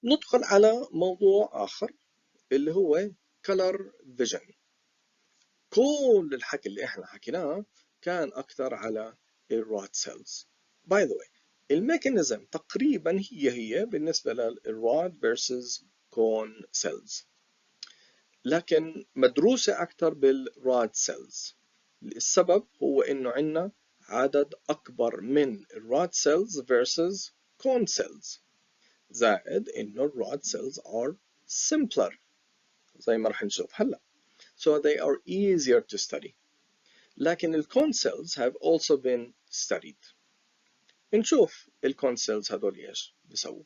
ندخل على موضوع آخر اللي هو color vision. كل الحكي اللي احنا حكيناه كان أكثر على الراد سيلز. باي ذا واي الميكانيزم تقريبا هي بالنسبة للراد versus كون سيلز، لكن مدروسة أكثر بالراد سيلز. السبب هو إنه عندنا عدد أكبر من الراد سيلز versus كون سيلز، زائد إنه الراد cells are simpler زي ما رح نشوف هلا. So they are easier to study. لكن الكون cells have also been studied. نشوف الكون cells هدول إيش بيسووا.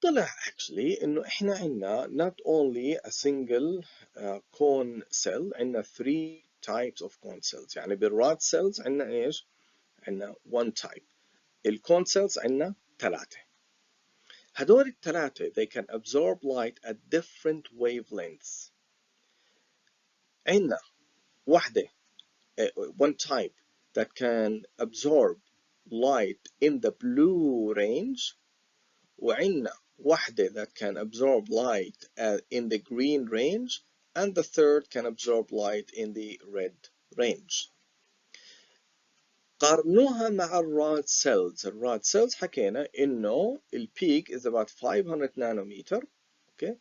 طلع actually إنه إحنا عنا not only a single cone cell، عنا 3 types of cone cells. يعني بالراد cells عنا إيش؟ عنا one type. الكون cells عنا 3. هدول الثلاثة they can absorb light at different wavelengths. عندنا واحدة one type that can absorb light in the blue range، وعندنا واحدة that can absorb light in the green range, and the third can absorb light in the red range. قارنوها مع الراد cells. الراد cells حكينا إنه البيك is about 500 نانومتر، اوكي،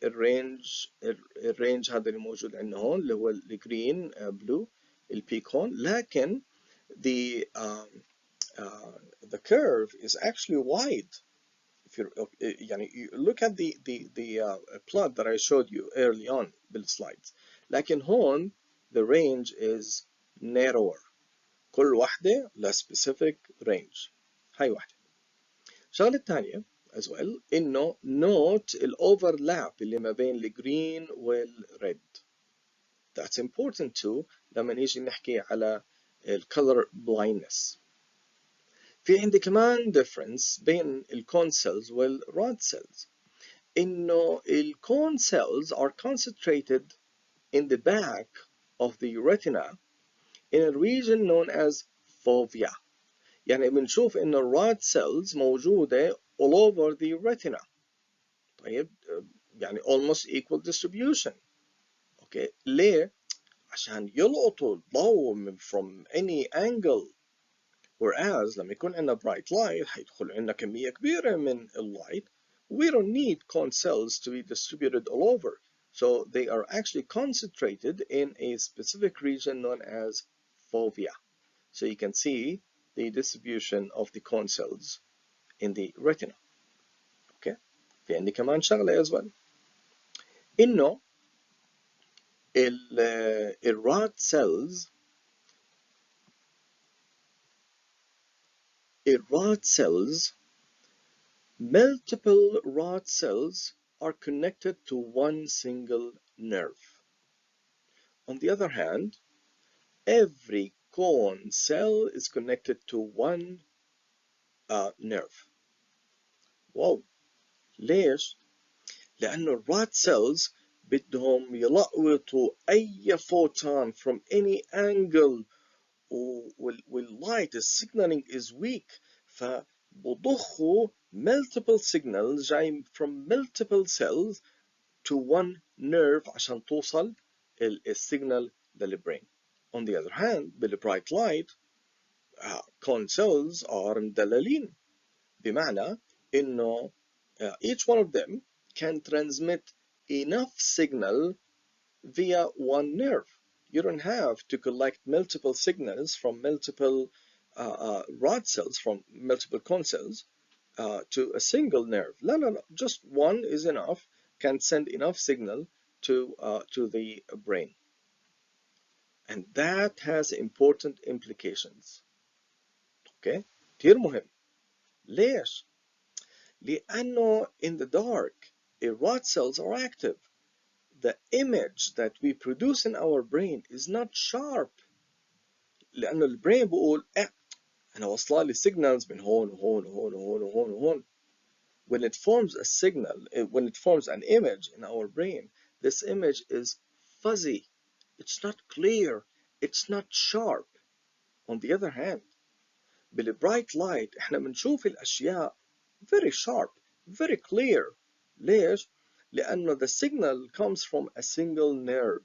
الرينج هذا اللي موجود عندنا هون اللي هو الجرين بلو البيك هون. لكن the curve is actually wide. If you you look at the plot that I showed you early on بالslides. لكن هون the range is narrower. كل واحدة ل specific range. هاي واحدة. الشغلة الثانية as well إنه note الأوفرلاب اللي ما بين الجرين والريد. That's important too لما نيجي نحكي على color blindness. في عندي كمان difference بين الكون cells والرod cells. إنه الكون cells are concentrated in the back of the retina in a region known as fovea. يعني بنشوف إن الراد cells موجودة all over the retina. طيب يعني almost equal distribution. اوكي ليه؟ عشان يلقطوا الضوء from any angle. Whereas لما يكون عندنا bright light حيدخل عندنا كمية كبيرة من الlight. We don't need cone cells to be distributed all over. So they are actually concentrated in a specific region known as fovea. So you can see the distribution of the cone cells in the retina. Okay. في عندي كمان شغلة as well. إنه الراد cells, multiple rod cells are connected to one single nerve. On the other hand, every cone cell is connected to one nerve. Wow. ليش؟ لأنه الراد cells بدهم يلقطوا أي photon from any angle، والlight signaling is weak، فبضخوا multiple signals جاي from multiple cells to one nerve عشان توصل السيجنال للبرين. On the other hand بالbright light cone cells are مدللين، بمعنى إنه each one of them can transmit enough signal via one nerve. You don't have to collect multiple signals from multiple rod cells, from multiple cone cells to a single nerve. No, just one is enough, can send enough signal to the brain. And that has important implications. Okay? كتير مهم. ليش؟ لأنه in the dark, rod cells are active. The image that we produce in our brain is not sharp. لأنه البرين بقول أنا وصل لي signals من هون وهون وهون وهون وهون وهون. When it forms a signal, when it forms an image in our brain, this image is fuzzy. It's not clear. It's not sharp. On the other hand, بالبرايت لايت احنا بنشوف الاشياء very sharp, very clear. ليش؟ لأنه the signal comes from a single nerve.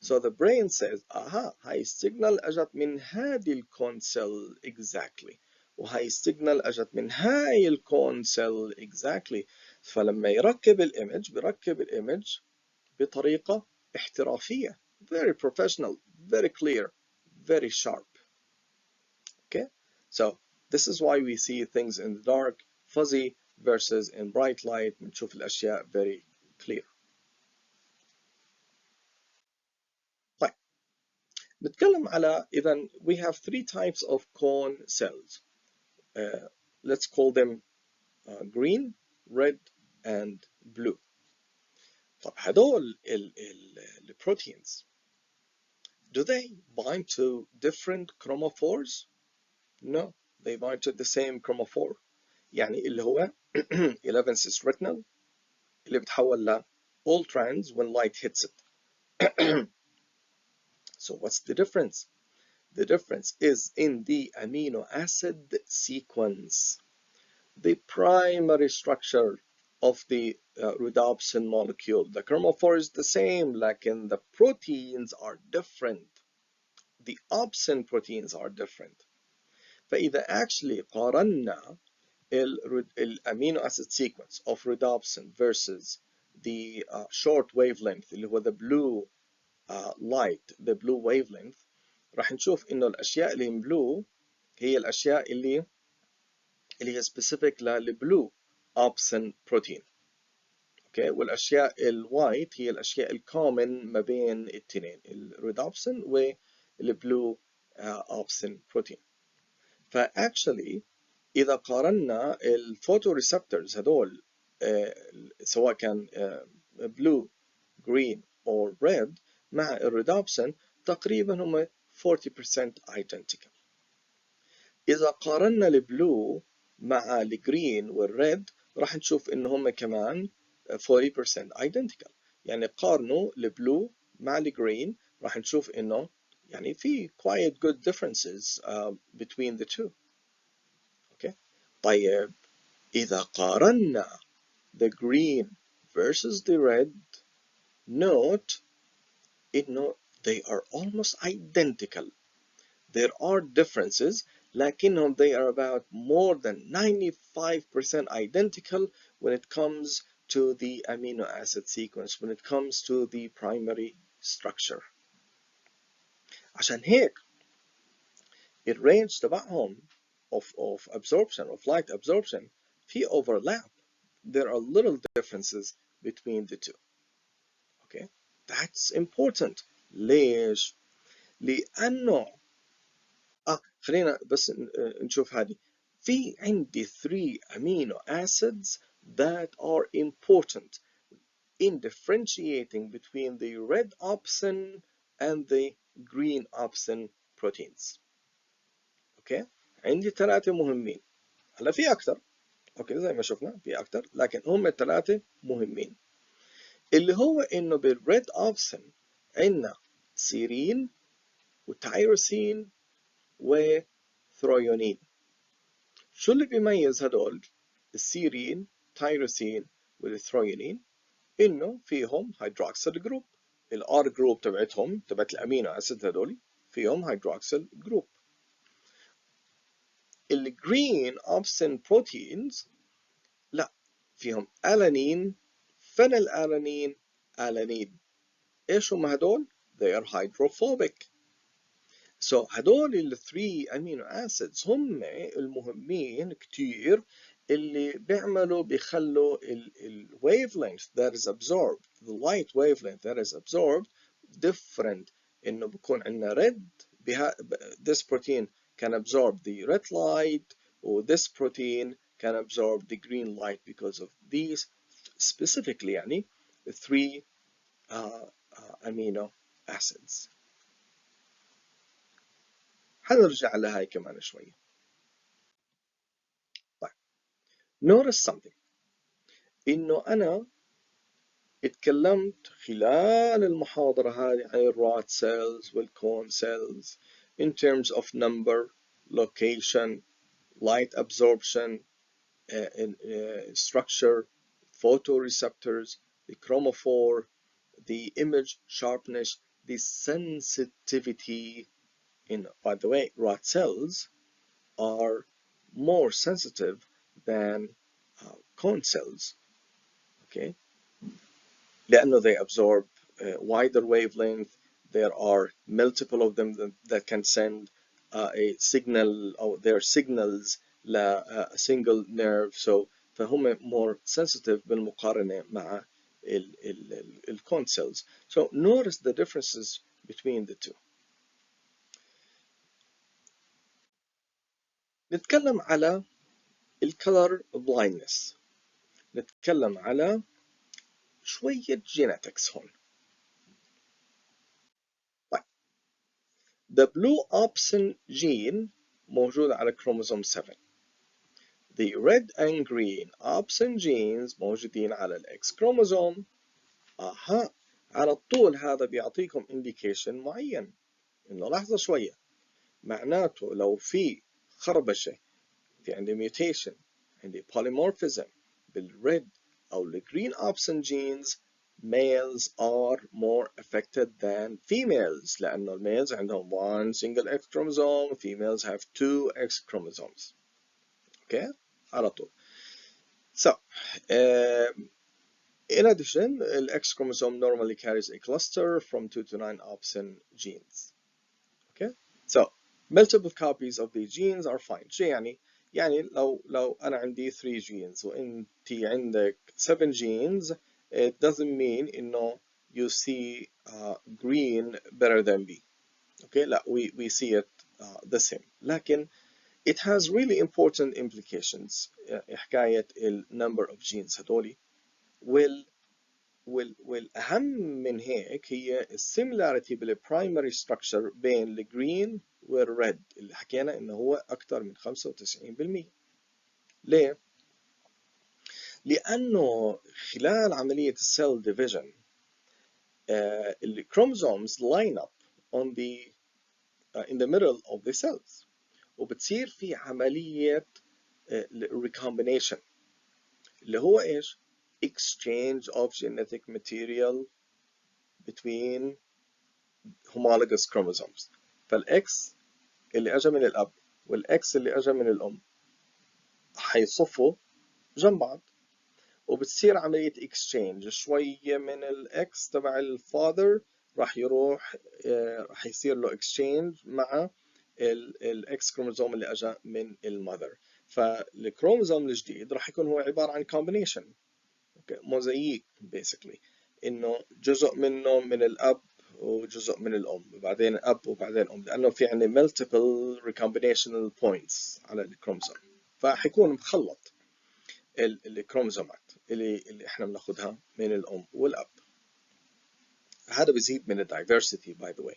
So the brain says aha, هاي السيجنال اجت من هذه الكون سيل exactly، وهاي السيجنال اجت من هاي الكون سيل exactly. فلما يركب الايمج بيركب الايمج بطريقة احترافية، very professional, very clear, very sharp. Okay, so this is why we see things in the dark fuzzy versus in bright light بنشوف الأشياء very clear. طيب نتكلم على إذا we have three types of cone cells. Let's call them green, red and blue. طب هدول البروتينز do they bind to different chromophores? No, they bind to the same chromophore. يعني اللي هو 11 cis retinal اللي بتحول ل all trans when light hits it. So what's the difference? The difference is in the amino acid sequence. The primary structure of the rhodopsin molecule. The chromophore is the same, like in the proteins are different. The opsin proteins are different. فإذا actually قارنا الامino acid sequence of rhodopsin versus the short wavelength اللي هو the blue light, the blue wavelength، راح نشوف انه الاشياء اللي in blue هي الاشياء اللي هي specific للblue opsin protein. اوكي، والاشياء الوايت هي الاشياء الكومن ما بين الاثنين الرhodopsin والblue opsin protein. فاكشلي إذا قارنا الفوتوريسبتورز هدول سواء كان blue, green or red مع الرhodopsin تقريبا هم 40% identical. إذا قارنا البلو مع الجرين والريد راح نشوف إن هم كمان 40% identical. يعني قارنوا البلو مع الجرين راح نشوف إنه يعني في quite good differences between the two. Okay. طيب إذا قارنا the green versus the red, note إنه they are almost identical. There are differences لكنهم they are about more than 95% identical when it comes to the amino acid sequence, when it comes to the primary structure. عشان هيك الرينج تبعهم of absorption, of light absorption في overlap. There are little differences between the two. Okay, that's important. ليش؟ لأنه خلينا بس نشوف هذه. في عندي 3 amino acids that are important in differentiating between the red opsin and the green opsin proteins. اوكي، عندي 3 مهمين. هلا في أكثر، اوكي زي ما شفنا في أكثر، لكن هم 3 مهمين. اللي هو إنه بالريد أوبسن عندنا سيرين وتايروسين وثريونين. شو اللي بيميز هدول السيرين تايروسين والثريونين؟ إنه فيهم هيدروكسيل جروب. الار جروب تبعتهم تبعت الأمينو أسيد هدول فيهم هيدروكسيل جروب. الجرين أوبسن بروتينز لا، فيهم ألانين فينيل ألانين ألانين. إيش هم هدول؟ They are hydrophobic. So هدول ال 3 amino acids هم المهمين كتير اللي بيخلوا ال wavelength that is absorbed, the light wavelength that is absorbed different. إنه بكون عندنا red this protein can absorb the red light or this protein can absorb the green light because of these specifically يعني the 3 amino acids. حنرجع لهاي كمان شوية. طيب notice something إنه أنا اتكلمت خلال المحاضرة هذه عن الرات cells والcone cells in terms of number location, light absorption, structure, photoreceptors, the chromophore, the image sharpness, the sensitivity. By the way, rat cells are more sensitive than cone cells. Okay, لأنه they absorb wider wavelength. There are multiple of them that can send a signal, or their signals a single nerve. So فهم more sensitive بالمقارنة مع ال cone cells. So notice the differences between the two. نتكلم على الcolor blindness. نتكلم على شوية genetics هون. The blue opsin gene موجود على chromosome 7. The red and green opsin genes موجودين على الإكس chromosome. على طول هذا بيعطيكم indication معين إنه لحظة شوية، معناته لو في خربشة، في عندي mutation، عندي polymorphism بالred أو الgreen opsin genes, males are more affected than females لأنه males عندهم one single X chromosome, females have two X chromosomes. Okay, على طول. So, in addition, the X chromosome normally carries a cluster from 2 to 9 opsin genes. Okay, so multiple copies of these genes are fine. شو يعني؟ يعني لو أنا عندي 3 genes وأنتي عندك 7 genes, it doesn't mean إنه you see green better than B. Okay, لا, we see it the same. لكن it has really important implications. حكاية ال number of genes هدولي. والأهم من هيك هي السيميلاريتي بالبرايمري ستراكشر بين الجرين والريد اللي حكينا إنه هو أكثر من 95%. ليه؟ لأنه خلال عملية السيل ديفيجن الكروموسومز line up on the in the middle of the cells وبتصير في عملية recombination اللي هو إيش؟ exchange of genetic material between homologous chromosomes. فالإكس اللي أجا من الأب والإكس اللي أجا من الأم حيصفوا جنب بعض وبتصير عملية exchange. شوية من الإكس تبع الفاذر راح يروح راح يصير له exchange مع الإكس كروموزوم اللي أجا من المذر. فالكروموزوم الجديد راح يكون هو عبارة عن combination موزاييك basically، إنه جزء منه من الأب وجزء من الأم وبعدين أب وبعدين أم، لأنه في عندي multiple recombinational points على الكروموزوم، فحيكون مخلط الكروموزومات اللي احنا بناخدها من الأم والأب. هذا بيزيد من الدايفرسيتي باي ذا واي.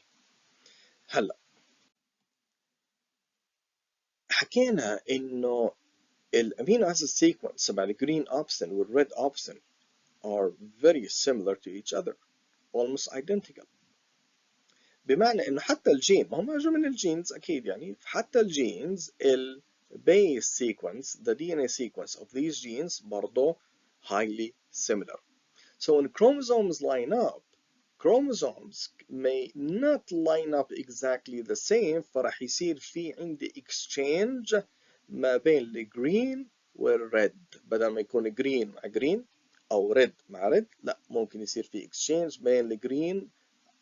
هلا حكينا إنه الأمينو أسيد سيكونس تبع الجرين أوبسن والريد أوبسن are very similar to each other, almost identical. بمعنى انه حتى الجين، ما هم اجوا من الجينز اكيد، يعني حتى الجينز base sequence, the DNA sequence of these genes برضه highly similar. So when chromosomes line up, chromosomes may not line up exactly the same، فراح يصير في عندي exchange ما بين الجرين والريد، بدل ما يكون جرين مع جرين أو ريد مع ريد، لا ممكن يصير في exchange بين الجرين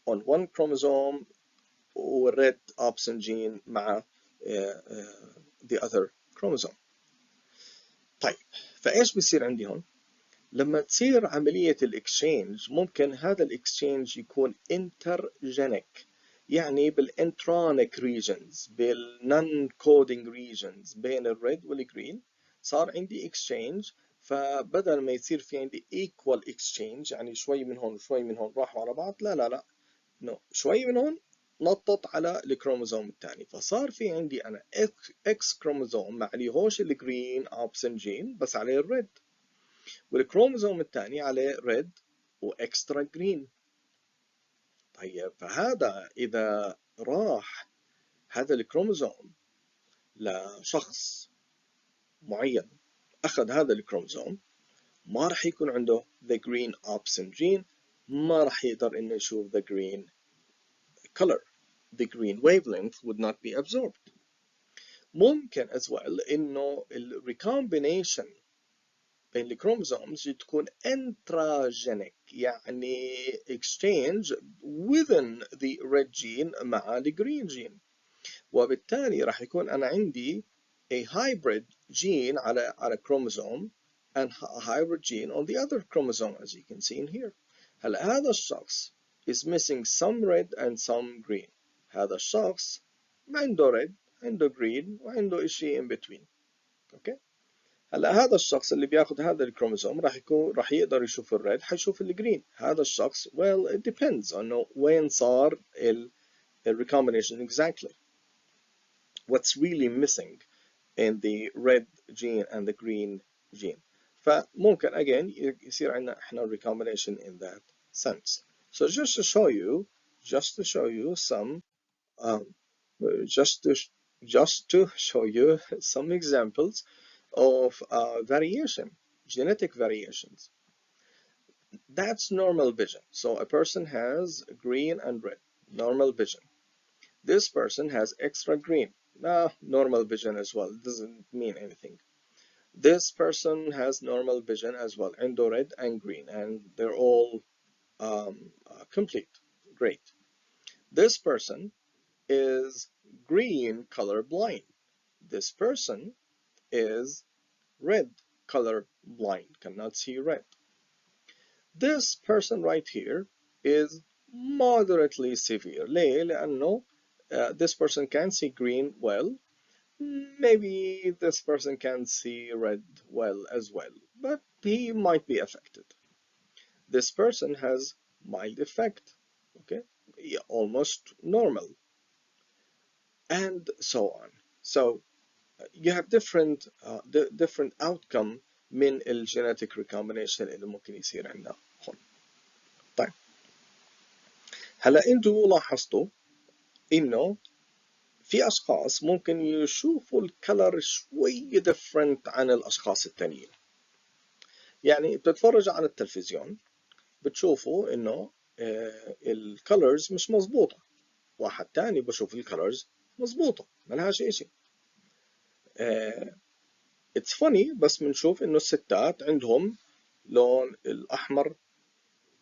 on one chromosome والريد opsin gene مع the other chromosome. طيب فإيش بيصير عندي هون؟ لما تصير عملية الاكسشينج ممكن هذا الاكسشينج يكون انترجينيك، يعني بالانترونيك ريجنز بالنون كودينج ريجنز بين الريد والجرين صار عندي اكسشينج، فبدل ما يصير في عندي equal exchange يعني شوي من هون وشوي من هون راحوا على بعض، لا no. شوي من هون نطط على الكروموزوم الثاني، فصار في عندي انا اكس كروموزوم ما عليهوش الجرين اوبسن جين بس عليه الريد، والكروموزوم الثاني عليه ريد واكسترا جرين. طيب فهذا اذا راح هذا الكروموزوم لشخص معين أخذ هذا الكروموسوم ما راح يكون عنده the green opsin gene، ما راح يقدر إنه يشوف the green color. The green wavelength would not be absorbed. ممكن as well إنه ال recombination بين الكروموسومز تكون intragenic، يعني exchange within the red gene مع the green gene، وبالتالي راح يكون أنا عندي a hybrid gene على chromosome and a hybrid gene on the other chromosome as you can see in here. هلا هذا الشخص is missing some red and some green. هذا الشخص عنده red عنده green وعنده إشي in between. okay. هلا هذا الشخص اللي بياخذ هذا الكروموسوم راح يقدر يشوف الريد حيشوف الجرين. هذا الشخص well it depends on وين صار ال recombination exactly. What's really missing in the red gene and the green gene. فممكن again يصير عندنا احنا recombination in that sense. So just to show you some just to show you some examples of variation, genetic variations. That's normal vision. So a person has green and red, normal vision. This person has extra green, normal vision as well, doesn't mean anything. This person has normal vision as well, عنده red and green, and they're all complete, great. This person is green color blind. This person is red color blind, cannot see red. This person right here is moderately severe. ليه؟ لأنه this person can see green well. Maybe this person can see red well as well, but he might be affected. This person has mild effect, okay, yeah, almost normal, and so on. So you have different outcome من الجينيتيك recombination اللي ممكن يصير عندنا هون. طيب هلا انتوا لاحظتوا انه في اشخاص ممكن يشوفوا الكلر شوي different عن الاشخاص التانيين. يعني بتتفرج على التلفزيون بتشوفوا انه الكلرز مش مظبوطة، واحد تاني بشوف الكلرز مظبوطة ملهاش اشي. It's funny بس بنشوف انه الستات عندهم لون الاحمر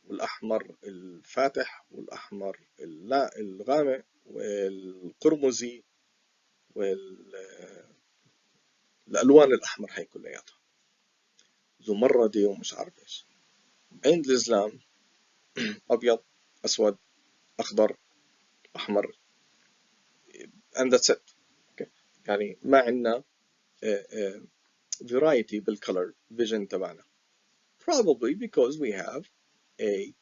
والاحمر الفاتح والاحمر الغامق والقرمزي والالوان الاحمر هي كلياتها زمردي ومش عارف ايش. عند الاسلام ابيض اسود اخضر احمر and that's it. okay. يعني ما عندنا variety بالcolor vision تبعنا. Probably because we have a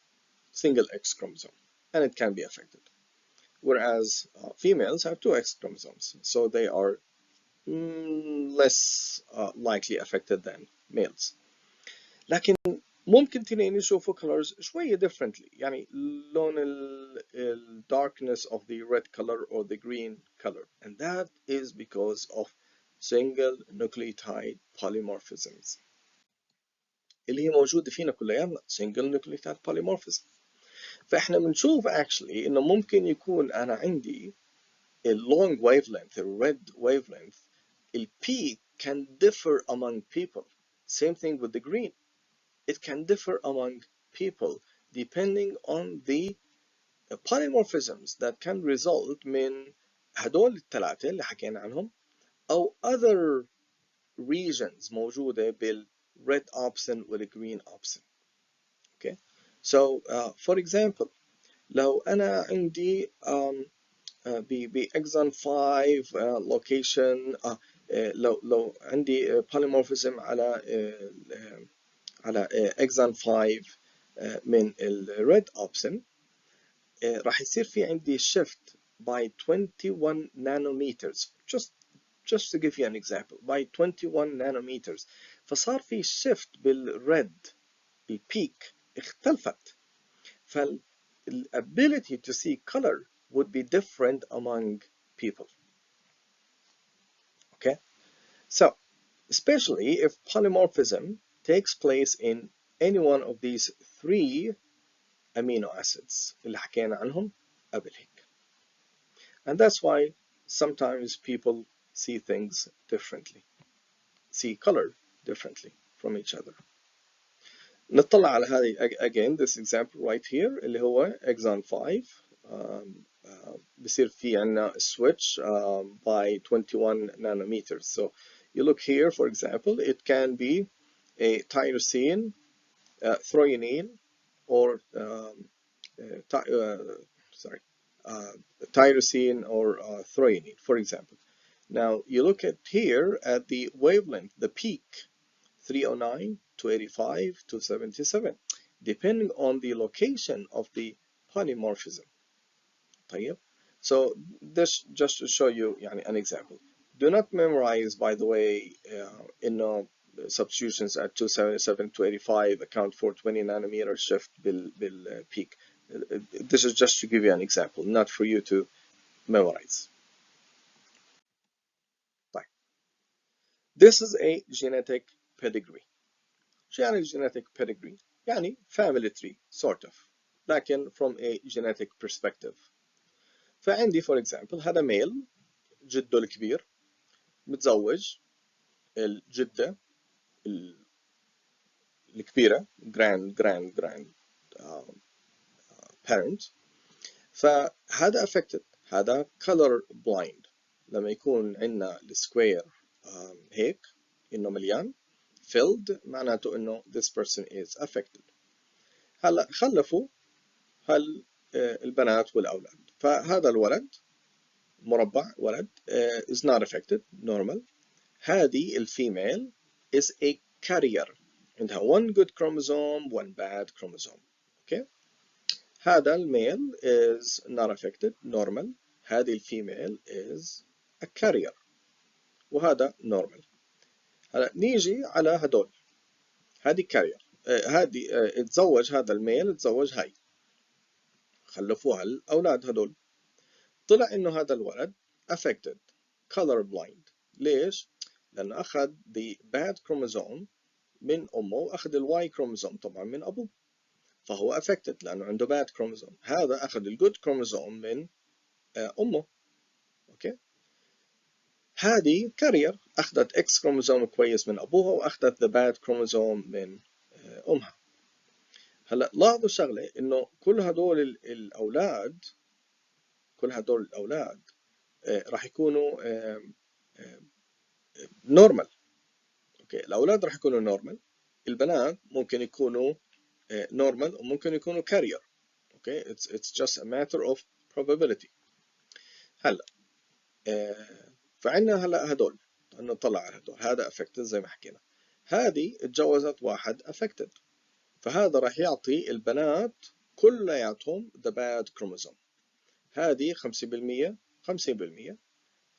single X chromosome and it can be affected. Whereas females have two X chromosomes, so they are less likely affected than males. لكن ممكن تنين يشوفوا colors شوية differently. يعني لون ال darkness of the red color or the green color, and that is because of single nucleotide polymorphisms اللي هي موجودة فينا كلياتنا single nucleotide polymorphism. فإحنا بنشوف actually إنه ممكن يكون أنا عندي ال long wavelength, the red wavelength, the peak can differ among people. Same thing with the green. It can differ among people depending on the polymorphisms that can result من هدول الثلاثة اللي حكينا عنهم أو other regions موجودة بال red opsin وال green opsin. Okay, so for example لو أنا عندي بإكزون 5 location لو عندي polymorphism على إكزون 5 من ال red opsin راح يصير في عندي shift by 21 nanometers. Just to give you an example, by 21 nanometers. فصار في shift بالred البيك اختلفت. فال ability to see color would be different among people. So, especially if polymorphism takes place in any one of these three amino acids اللي حكينا عنهم قبل هيك. And that's why sometimes people see things differently, see color differently from each other. نطلع على هذه again this example right here اللي هو exon 5 بصير في عنا switch by 21 nanometers. So you look here, for example, it can be a tyrosine, threonine, or tyrosine or threonine, for example. Now you look at here at the wavelength, the peak, 309, 285, 277, depending on the location of the polymorphism. طيب. So this just to show you يعني, an example. Do not memorize, by the way, substitutions at 277, 285 account for 20 nanometer shift bill peak. This is just to give you an example, not for you to memorize. طيب. This is a genetic pedigree. شو يعني genetic pedigree؟ يعني family tree sort of، لكن from a genetic perspective. فعندي for example هذا male جده الكبير متزوج الجدة الكبيرة grand parent، فهذا affected، هذا color blind. لما يكون عندنا السكوير هيك إنه مليان filled معناته إنه this person is affected. هلا خلفوا البنات والأولاد، فهذا الولد مربع ولد is not affected normal. هذه الفيميل is a carrier، عندها one good chromosome one bad chromosome. okay. هذا الميل is not affected normal. هذه الفيميل is a carrier وهذا normal. هلا نيجي على هدول، هذه carrier، هذه اتزوج هذا الميل اتزوج هاي، خلفوها الأولاد هدول، طلع إنه هذا الولد affected color blind. ليش؟ لأنه أخذ the bad chromosome من أمه وأخذ الواي chromosome طبعا من أبوه، فهو affected لأنه عنده bad chromosome. هذا أخذ الجود chromosome من أمه. أوكي. هذه كارير أخذت X chromosome كويس من أبوها وأخذت the bad chromosome من أمها. هلا لاحظوا شغلة إنه كل هدول الأولاد راح يكونوا نورمال. اوكي، الاولاد راح يكونوا نورمال، البنات ممكن يكونوا نورمال وممكن يكونوا كارير. اوكي، it's just a matter of probability. هلا فعندنا هلا هدول نطلع على هدول، هذا affected زي ما حكينا، هذه اتجوزت واحد affected، فهذا راح يعطي البنات كلياتهم the bad chromosome. هذه 50% 50%،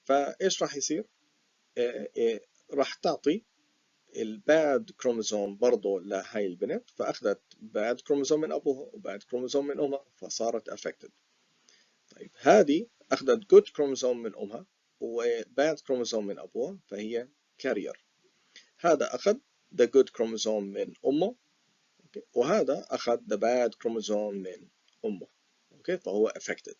فايش راح يصير؟ راح تعطي الباد كروموزوم برضه لهاي البنت، فأخذت باد كروموزوم من أبوها وباد كروموزوم من أمها فصارت affected. طيب هذه أخذت good كروموزوم من أمها وباد كروموزوم من أبوها فهي carrier. هذا أخذ the good كروموزوم من أمه، وهذا أخذ the bad كروموزوم من أمه. okay. فهو affected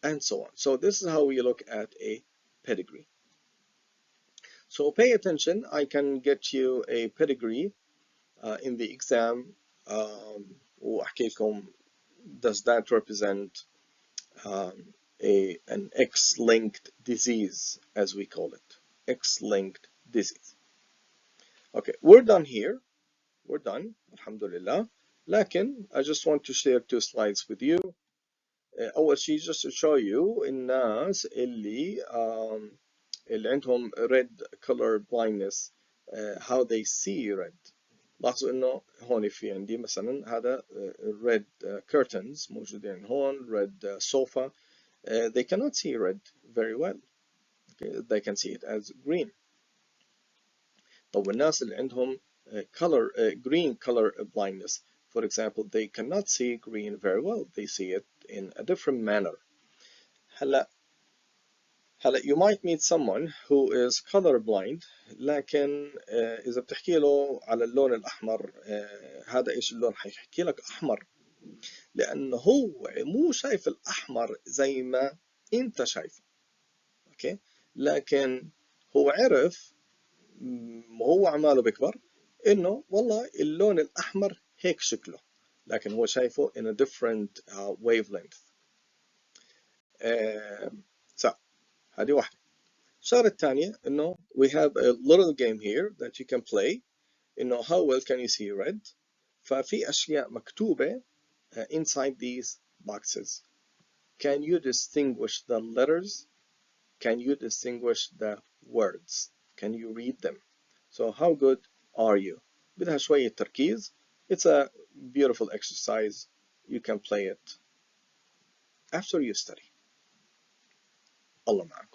and so on. So this is how we look at a pedigree. So pay attention, I can get you a pedigree in the exam. وأحكي لكم does that represent an X-linked disease, as we call it, X-linked disease. Okay, we're done here. We're done, alhamdulillah. لكن I just want to share 2 slides with you. أول شيء just to show you الناس اللي عندهم red color blindness, how they see red. لاحظوا انه هون في عندي مثلا هذا red curtains موجودين هون، red sofa. They cannot see red very well. Okay. They can see it as green. طب الناس اللي عندهم green color blindness, for example, they cannot see green very well. They see it in a different manner. هلا هلا you might meet someone who is color blind لكن إذا بتحكي له على اللون الأحمر هذا إيش اللون حيحكي لك أحمر لأنه هو مو شايف الأحمر زي ما أنت شايفه أوكي لكن هو عرف وهو عماله بيكبر إنه والله اللون الأحمر هيك شكله لكن هو شايفه in a different wavelength so هذه واحدة الشغلة الثانية إنه we have a little game here that you can play إنه how well can you see red ففي أشياء مكتوبة inside these boxes. Can you distinguish the letters? Can you distinguish the words? Can you read them? So how good are you? بدها شوية تركيز. It's a beautiful exercise. You can play it after you study. الله معكم.